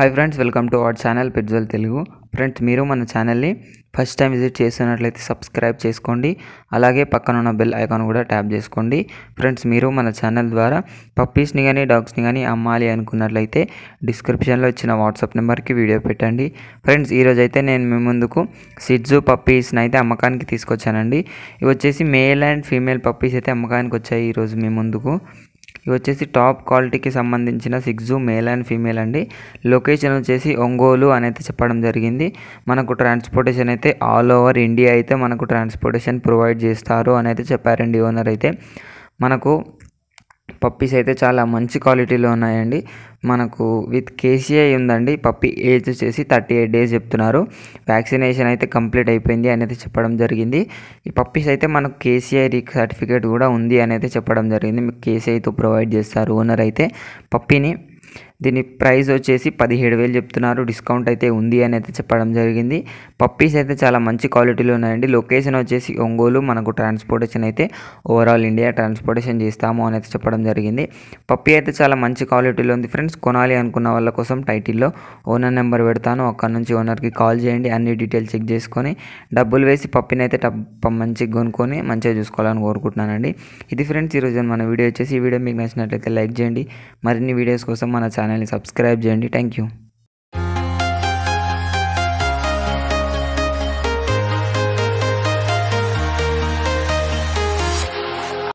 Hi friends, welcome to our channel పిట్జల్ Telugu. Friends, మీరు మన ఛానల్ని ఫస్ట్ టైం విజిట్ చేస్తున్నట్లయితే సబ్స్క్రైబ్ చేసుకోండి. అలాగే పక్కన ఉన్న బెల్ ఐకాన్ కూడా ట్యాప్ చేసుకోండి. ఫ్రెండ్స్, మీరు మన ఛానల్ ద్వారా పప్పీస్ని కానీ డాగ్స్ని కానీ అమ్మాలి అనుకున్నట్లయితే డిస్క్రిప్షన్లో ఇచ్చిన వాట్సాప్ నెంబర్కి వీడియో పెట్టండి. ఫ్రెండ్స్, ఈరోజు అయితే నేను మీ ముందుకు సిడ్జు పప్పీస్ని అయితే అమ్మకానికి తీసుకొచ్చానండి. ఇవి వచ్చేసి మేల్ అండ్ ఫీమేల్ పప్పీస్ అయితే అమ్మకానికి వచ్చాయి ఈరోజు మీ ముందుకు. ఇవి వచ్చేసి టాప్ క్వాలిటీకి సంబంధించిన సిగ్జు మేల్ అండ్ ఫీమేల్ అండి. లొకేషన్ వచ్చేసి ఒంగోలు అని అయితే చెప్పడం జరిగింది. మనకు ట్రాన్స్పోర్టేషన్ అయితే ఆల్ ఓవర్ ఇండియా అయితే మనకు ట్రాన్స్పోర్టేషన్ ప్రొవైడ్ చేస్తారు అని అయితే చెప్పారండి ఓనర్ అయితే. మనకు పప్పీస్ అయితే చాలా మంచి క్వాలిటీలో ఉన్నాయండి. మనకు విత్ కేసీఐ ఉందండి. పప్పీ ఏజ్ వచ్చేసి 38 డేస్ చెప్తున్నారు. వ్యాక్సినేషన్ అయితే కంప్లీట్ అయిపోయింది అని అయితే చెప్పడం జరిగింది. ఈ పప్పీస్ అయితే మనకు కేసీఐ సర్టిఫికేట్ కూడా ఉంది అని అయితే చెప్పడం జరిగింది. మీకు కేసీఐతో ప్రొవైడ్ చేస్తారు ఓనర్ అయితే పప్పీని. దీని ప్రైస్ వచ్చేసి 17,000 చెప్తున్నారు. డిస్కౌంట్ అయితే ఉంది అని అయితే చెప్పడం జరిగింది. పప్పీస్ అయితే చాలా మంచి క్వాలిటీలో ఉన్నాయండి. లొకేషన్ వచ్చేసి ఒంగోలు. మనకు ట్రాన్స్పోర్టేషన్ అయితే ఓవరాల్ ఇండియా ట్రాన్స్పోర్టేషన్ చేస్తాము అని అయితే చెప్పడం జరిగింది. పప్పీ అయితే చాలా మంచి క్వాలిటీలో ఉంది. ఫ్రెండ్స్, కొనాలి అనుకున్న వాళ్ళ కోసం టైటిల్లో ఓనర్ నెంబర్ పెడతాను. అక్కడ నుంచి ఓనర్కి కాల్ చేయండి. అన్ని డీటెయిల్స్ చెక్ చేసుకొని డబ్బులు వేసి పప్పీని అయితే మంచిగా కొనుక్కొని మంచిగా చూసుకోవాలని కోరుకుంటున్నానండి. ఇది ఫ్రెండ్స్ ఈరోజు మన వీడియో వచ్చేసి. ఈ వీడియో మీకు నచ్చినట్లయితే లైక్ చేయండి. మరిన్ని వీడియోస్ కోసం మన ఛానల్ని సబ్స్క్రైబ్ చేయండి. Thank you.